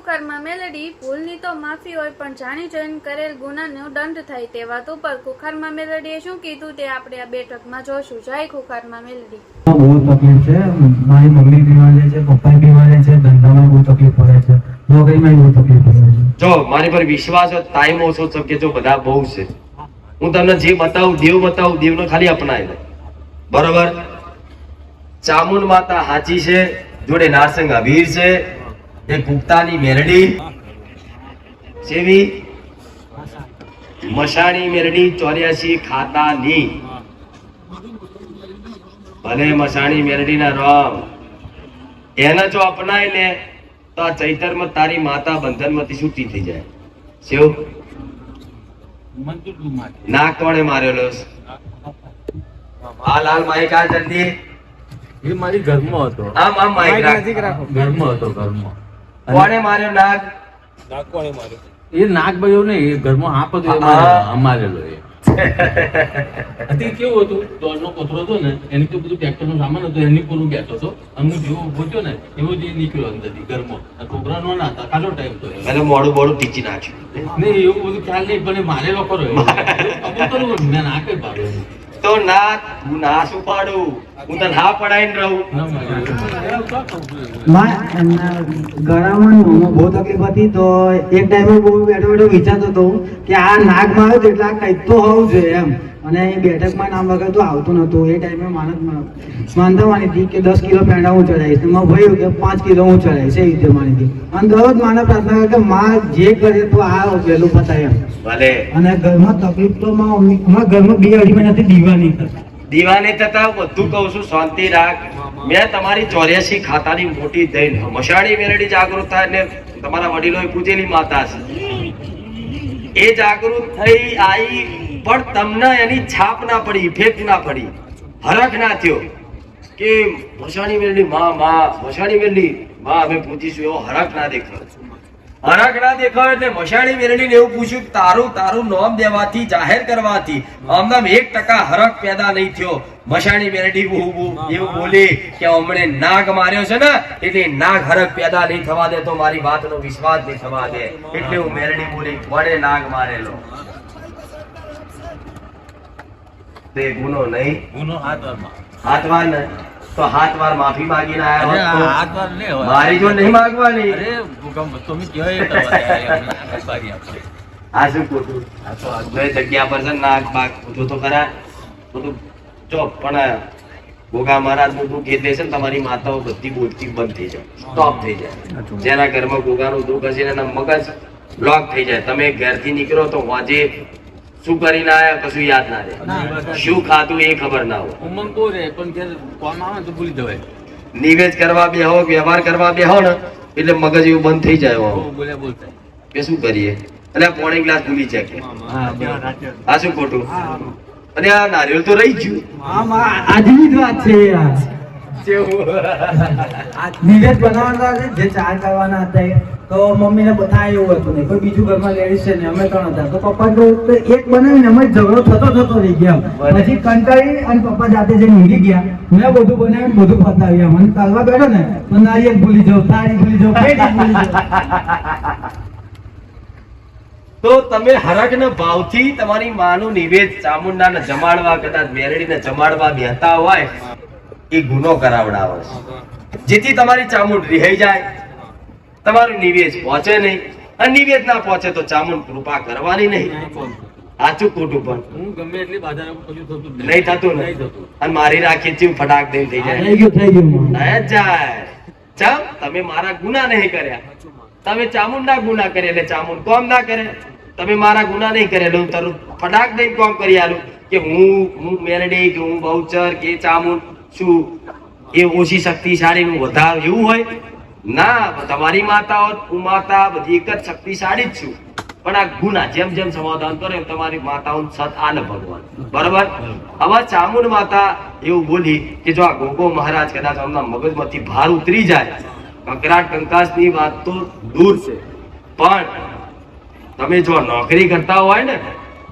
ખુખારમાં મેલડી ભૂલની તો માફી હોય પણ જાણી જોઈને કરેલ ગુનાનો દંડ થાય તે વાત ઉપર ખુખારમાં મેલડીએ શું કીધું તે આપણે આ બેઠકમાં જોશું. જય ખુખારમાં મેલડી. બહુ તકલીફ છે, મારી મમ્મી બીમાર છે, પપ્પા બીમાર છે, ધંધામાં બહુ તકલીફ પડે છે, નોકરીમાં બહુ તકલીફ પડે છે. જો મારી પર વિશ્વાસ હોય, ટાઈમ ઓછો છે કે જો બધા બહુ છે, હું તમને જે બતાવું દેવનો ખાલી અપનાવી લે. બરોબર? ચામુંડ માતા હાચી છે, જોડે નારસંગ અભીર છે, એક ગુપ્તાની મેરડી સેવી મશાણી મેરડી 84 ખાતાની. ભલે મશાણી મેરડીના રામ એને જો અપનાવી લે તો આ ચૈતરમાં તારી માતા બંધનમાંથી છૂટી થઈ જાય. શિવ નાક કોણે મારેલો? હાલ માઈક આ જલ્દી. એ મારી ઘરમાં હતો. આમ માઈક રાખો. ઘરમાં હતો, ઘરમાં. કોણે માર્યો નાક? નાક કોણે માર્યો? એ નાક ભાઈઓ નહીં, એ ઘરમાં હાપ હતો એ મારેલો. એ હતી કેવું હતું, દોડનો કોથળો હતો ને એની તો બધું ટ્રેક્ટર નો સામાન હતો, એની પર હું બેઠો હતો. હું જેવો પહોંચ્યો ને એવો જ નીકળ્યો અંદરથી ઘરમાં. છોકરા નો ના હતા, કાલો ટાઈમ તો એટલે મોડું પીચી નાખ્યું નહીં, એવું બધું ખ્યાલ નહીં, પણ મારેલો કરો મેં નાકે પાડ્યો. તો ના હું ના શું પાડું, હું તને હા પડાઈને રહું. ગળામાં બહુ તકલીફ હતી, તો એક ટાઈમે બહુ બેઠો વિચારતો હતો કે આ નાક માર્યો તો એટલે આ કંઈક તો હોવું જોઈએ એમ. અને અહીં બેઠકમાં નામ વગર તો આવતું નતું. એ ટાઈમે માનતા માની હતી કે 10 કિલો પેંડા હું ચડાવીશ, મેં ભાઈ કે 5 કિલો હું ચડાવીશ, એ રીતે માની હતી. અને દરરોજ માને પ્રાર્થના કરે કે માં જે કરે તો આ વહેલું પતાય એમ. ભલે. અને ઘરમાં તકલીફ તો અમારા ઘરમાં 2-2.5 મહિનાથી દીવાની થતા બધું કહું છું, શાંતિ રાખ. મેં તમારી 84 ખાતાની મોટી દઈને મશાણી મેરડી જાગૃત થાય એટલે તમારા વડીલોએ પૂજેલી માતા છે, એ જાગૃત થઈ આવી, પણ તમને એની છાપ ના પડી, ઇફેક્ટ ના પડી, હરખ ના થયો કે મશાણી મેરડી મશાણી મેરડી અમે પૂજીશું, એવો હરખ ના દેખાયો. એટલે મશાણી મેરડીને એવું પૂછ્યું કે તારું નામ દેવાથી, જાહેર કરવાથી આમનામ 1% હરખ પેદા નહીં થયો. મશાણી મેરડી એવું બોલી કે હમણે નાગ માર્યો છે ને એટલે નાગ હરખ પેદા નહીં થવા દે, તો મારી વાતનો વિશ્વાસ નહીં થવા દે, એટલે હું મેરડી બોલી વડે નાગ મારેલો. તે ગુનો નહીં, ગુનો હાથવારમાં. હાથવાર ને તો હાથવાર માફી માંગીને આવ્યા હોત તો હાથવાર નહીં હોય, મારી જો નહીં માંગવાની. અરે ભૂકંપ તમે કહેવાય આ શું ખોટું? બે જગ્યા પર છે નાક બાગ પૂછો તો ખરા બધું ચો. પણ ગોગા મહારાજ નું દુઃખ એટલે છે ને તમારી માતાઓ બધી બોલતી બંધ થઈ જાય, સ્ટોપ થઈ જાય. જેના ઘરમાં ગોગાનું દુઃખ હશે એના મગજ બ્લોક થઈ જાય. તમે ઘરથી નીકળો તો વાજે શું કરીને આયા કશું યાદ ના રહે, શું ખાધું એ ખબર ના હોય. ઉમંગ બહુ રહે પણ જ્યારે કોમ આવે તો ભૂલી જવાય. નિવેદ કરવા બેહો, વ્યવહાર કરવા બેહો ને એટલે મગજ એવું બંધ થઈ જાય બોલ્યા બોલતા કે શું કરીએ. અને પોણી ગ્લાસ ભૂલી જાય કે આ શું ખોટું. અને આ નારિયેળ તો રહી ગયું. આજની જ વાત છે યાર. નિવેદ બનાવવાના જે ચાર કરવાના હતા તો મમ્મીને બધા એવું હતું નહીં, કોઈ બીજું ઘરમાં લેડીઝ છે ને અમે 3 હતા, તો પપ્પા તો એક બનાવીને અમે ઝઘડો થતો રહી ગયા. પછી કંટાળી અને પપ્પા જાતે જઈને ઊંઘી ગયા. મેં બધું બનાવીને બધું પતાવ્યા. મને કરવા બેઠો ને તો નારિયેળ ભૂલી જાઉં, થાળી ભૂલી જાઉં, પેટી ભૂલી જાઉં. તો તમે હરખના ભાવથી તમારી માનું નિવેદ ચામુંડાને જમાડવા, કદાચ મેરડીને જમાડવા બેહતા હોય, એ ગુનો કરાવડાવે છે. જેથી તમારી ચામુંડ રિહાઈ જાય, તમારું નિવેદ પહોંચે નહીં. અને નિવેદ ના પહોંચે તો ચામુંડ કૃપા કરવાની નહીં. આચું ખોટું પણ હું ગમે એટલી બાધા કશું થતું નહીં થતું ને. અને મારી રાખી ચીવ ફટાક દઈને થઈ જાય. ચમ તમે મારા ગુના નહીં કર્યા, તમે ચામુંડા ગુના કરે એટલે ચામુંડ કોમ ના કરે. તમે મારા ગુના નહીં કરે એટલે હું તારું ફટાક દઈને કોમ કરી આલું કે હું મેરડી કે હું બહુચર કે ચામુંડ શું એ ઓછી શક્તિશાળી હું વધારે એવું હોય ના. તમારી માતાઓ હું માતા બધી એક જ શક્તિશાળી જ છું, પણ આ ગુના જેમ જેમ સમાધાન કરે તમારી માતાઓ સત આલે ભગવાન. બરોબર? હવે ચામુંડ માતા એવું બોલી કે જો આ ગોગો મહારાજ કદાચ આમના મગજમાંથી ભાર ઉતરી જાય, કંકરાટ કંકાસની વાત તો દૂર છે, પણ તમે જો નોકરી કરતા હોય ને,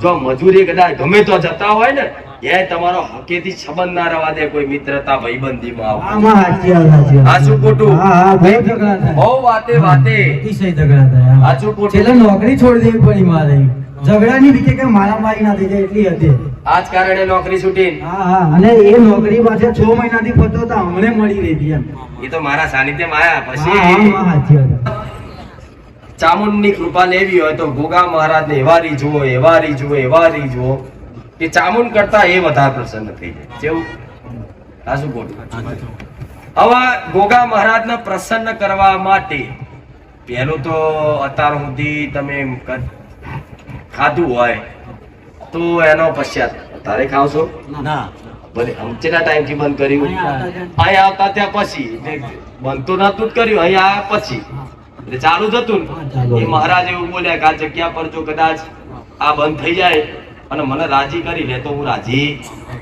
જો મજૂરી કદાચ ગમે તો જતા હોય ને, એ તમારો હકેથી સંબંધ ના રવા દે કોઈ મિત્રતા ભાઈબંધીમાં આવો. આમાં સાચી વાત, સાચી વાત. આ શું ખોટું? હા હા, બહુ ઝઘડા થાય. બહુ વાતે વાતે અતિશય ઝઘડા થાય. આ શું ખોટું? છેલ્લે નોકરી છોડી દેવી પડી મારે. ઝઘડાની રીતે કે મારામારી ના થઈ જાય એટલી હતી. આ જ કારણે નોકરી છૂટી. હા હા, અને એ નોકરી પાસે 6 મહિનાથી ફરતો હતો, હમણે મળી રહી હતી એમ. એ તો મારા સાનિધ્યમાં આયા હા હા, પછી હા, સાચી વાત. ચામુંડની કૃપા લેવી હોય તો ગોગા મહારાજને એવા રી જુઓ, એવા રી જુઓ, એવા રી જુઓ કે ચામુંડ કરતા એ વધારે પ્રસન્ન થઈ જાય. જેવું આ શું ખોટું? હવે ગોગા મહારાજને પ્રસન્ન કરવા માટે પહેલું તો અત્યાર સુધી તમે ખાધું હોય તો એનો પશ્ચાત તારે ખાવશો ના ભલે કેટલા ટાઈમથી બંધ કર્યું? અહીં આવતા ત્યાં પછી એટલે બંધ તો નતું જ કર્યું, અહીં આવ્યા પછી એટલે ચાલુ જ હતું ને. એ મહારાજ એવું બોલ્યા કે આ જગ્યા પર જો કદાચ આ બંધ થઈ જાય અને મને રાજી કરી લે તો હું રાજી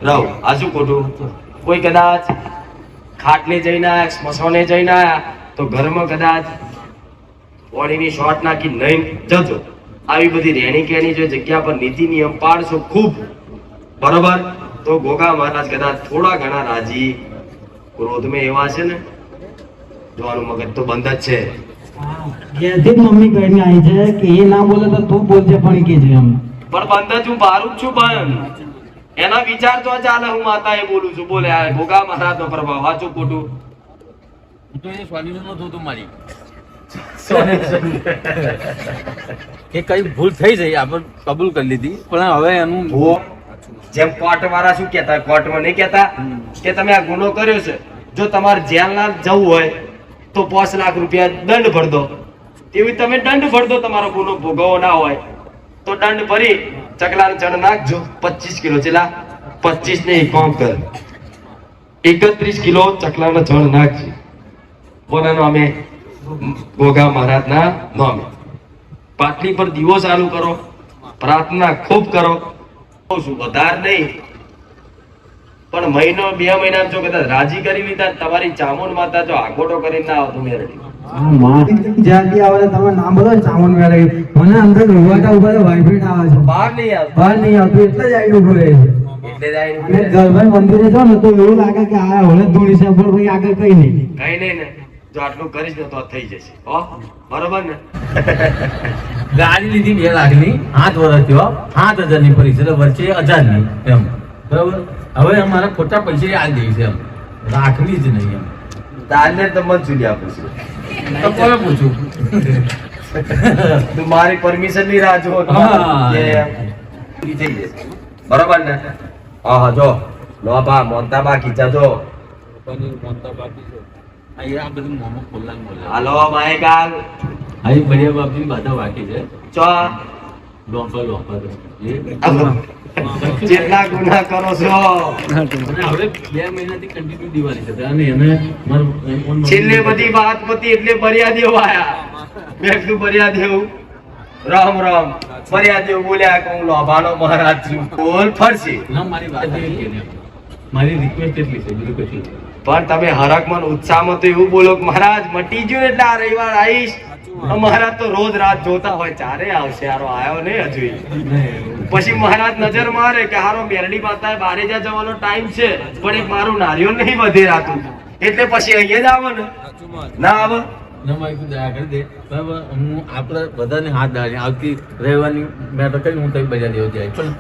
રહું. આ શું ખોટું? કોઈ કદાચ ખાટલે જઈને આયા, સ્મશાને જઈને આયા તો ઘરમાં કદાચ ઓળીની શોર્ટ નાખી નહીં જજો. આવી બધી રહેણી કહેણી જો જગ્યા પર નીતિ નિયમ પાડશો ખૂબ બરોબર તો ગોગા મહારાજ કદાચ થોડા ઘણા રાજી ક્રોધમાં એવા છે ને જોવાનું મગજ તો બંધ જ છે. ઘેરથી જ મમ્મી કહીને આવી છે કે એ ના બોલે તો તું બોલજે પણ કે છે એમ. પણ બંધ જ હું બારું જ છું બંધ. એના વિચાર તો ચાલે હું માતા એ બોલું છું. બોલે આ ગોગા મહારાજ નો પ્રભાવ સાચું ખોટું? હું તો એ સ્વાધીન નતું તું મારી કે કઈ ભૂલ થઈ જઈ આપણે કબૂલ કરી લીધી પણ હવે એનું જેમ કોર્ટ વાળા શું કહેતા, કોર્ટમાં નહીં કહેતા કે તમે આ ગુનો કર્યો છે, જો તમારે જેલના જવું હોય તો 5 લાખ રૂપિયા દંડ ભર દો. તેવી તમે દંડ ભર દો. તમારો ગુનો ભોગવવો ના હોય તો દંડ ભરી ચકલાને ચણ નાખજો. 25 કિલો ચેલા 25 ને કોમ કર 31 કિલો ચકલાને ચણ નાખજો. કોના નામે? ગોગા મહારાજના નામે. પાટલી પર દીવો ચાલુ કરો, પ્રાર્થના ખૂબ કરો. કહું છું વધારે નહીં પણ મહિનો 2 મહિના જો કદાચ રાજી કરી લીધા તમારી ચામુંડ માતા જો આગોટો કરીને ના આવતું મેરડી. હા, મારી જ્યાંથી આવે તો તમે નામ બોલો ને, ચામુંડ મેળવી. મને અંદર રોવાટા ઉભા વાઇબ્રેટ આવે છે. બહાર નહીં આવતું. બહાર નહીં આવતું એટલે જ આઈને ઉભો રહે છે. એટલે જ આઈને અને ગરભાઈ મંદિરે જાઓ ને તો એવું લાગે કે આ હવે ધૂણી છે પણ ભાઈ આગળ કઈ નહીં. કઈ નહીં ને જો આટલું કરીશ ને તો આ થઈ જશે. હો બરોબર ને? ગાડી લીધી 2 લાખની 7 વર્ષ થયો 7,000 ની પરીક્ષા એટલે વચ્ચે 1,000 ની એમ બરાબર. હવે અમારા ખોટા પૈસા આ દઈ છે એમ રાખવી જ નહીં એમ. તારને તો મત સુધી આપું છું. તો કોને પૂછું? તું મારી પરમિશન ની રાહ જો હા. કે પૂરી થઈ જશે. બરોબર ને? હા હા જો લો બા મોનતા બા ખીચા જો પનીર મોનતા બાકી છે આ બધું મોમો ખોલ્લા મોલ્લા હાલો માયકાલ આ બઢિયા બાપની બધા બાકી છે ચો લોફર જેટલા ગુના કરો છો હવે 2 મહિનાથી કન્ટિન્યુ દિવાળી છે અને એને મારું છેલ્લે બધી વાત પતી એટલે બરિયા દેવ આયા. મેં કીધું બરિયા દેવ રામ રામ. બરિયા દેવ બોલ્યા કે હું લોભાનો મહારાજ છું. બોલ ફરશે. ના મારી વાત એવી છે ને મારી રિક્વેસ્ટ એટલી છે બીજું કશું નથી. પણ તમે હરકમાં ને ઉત્સાહમાં તો એવું બોલો કે મહારાજ મટી ગયું એટલે આ રવિવાર આવીશ. મહારાજ તો રોજ રાત જોતા હોય ચારે આવશે હારો આયો નહીં હજુ. પછી મહારાજ નજર મારે કે હારો મેરડી માતા બારે જ્યાં જવાનો ટાઈમ છે પણ એક મારું નારિયેળ નહીં વધે રાતું એટલે પછી અહીંયા જ આવે ને ના આવે. ના મારી તું દયા કરી દે બરાબર. હું આપણે બધાને હાથ ડાળી આવતી રહેવાની મેં તો કઈ હું તઈ બજા દેવો જાય પણ